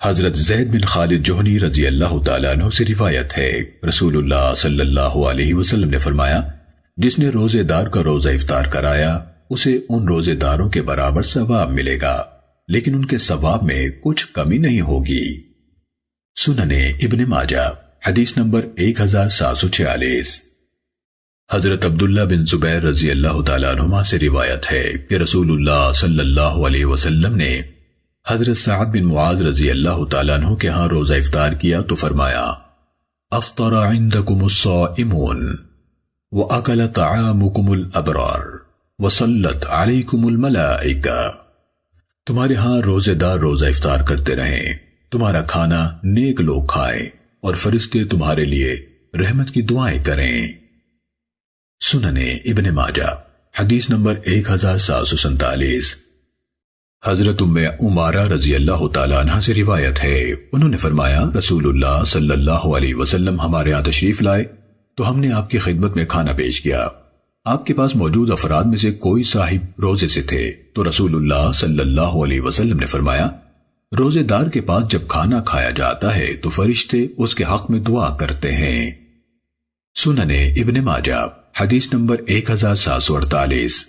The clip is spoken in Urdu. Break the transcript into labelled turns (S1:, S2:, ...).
S1: حضرت زید بن خالد جوہنی رضی اللہ تعالیٰ عنہ سے روایت ہے، رسول اللہ صلی اللہ علیہ وسلم نے فرمایا، جس نے روزے دار کا روزہ افطار کرایا اسے ان روزے داروں کے برابر ثواب ملے گا، لیکن ان کے ثواب میں کچھ کمی نہیں ہوگی۔ سننے ابن ماجہ حدیث نمبر 1746۔ حضرت عبداللہ بن زبیر رضی اللہ تعالیٰ عنہما سے روایت ہے کہ رسول اللہ صلی اللہ علیہ وسلم نے حضرت سعد بن معاذ رضی اللہ تعالیٰ عنہ کے ہاں روزہ افطار کیا تو فرمایا، افطر عندکم الصائمون وَأَكَلَ طَعَامُكُمُ الْأَبْرَارُ وَصَلَّتْ عَلَيْكُمُ الْمَلَائِكَةُ، تمہارے ہاں روزے دار روزہ افطار کرتے رہیں، تمہارا کھانا نیک لوگ کھائیں اور فرشتے تمہارے لیے رحمت کی دعائیں کریں۔ سننے ابن ماجہ حدیث نمبر 1747۔ حضرت ام عمارہ رضی اللہ تعالیٰ عنہ سے روایت ہے، انہوں نے فرمایا، رسول اللہ صلی اللہ علیہ وسلم ہمارے ہاں تشریف لائے تو ہم نے آپ کی خدمت میں کھانا پیش کیا۔ آپ کے پاس موجود افراد میں سے کوئی صاحب روزے سے تھے تو رسول اللہ صلی اللہ علیہ وسلم نے فرمایا، روزے دار کے پاس جب کھانا کھایا جاتا ہے تو فرشتے اس کے حق میں دعا کرتے ہیں۔ سننے ابن ماجہ حدیث نمبر 1748۔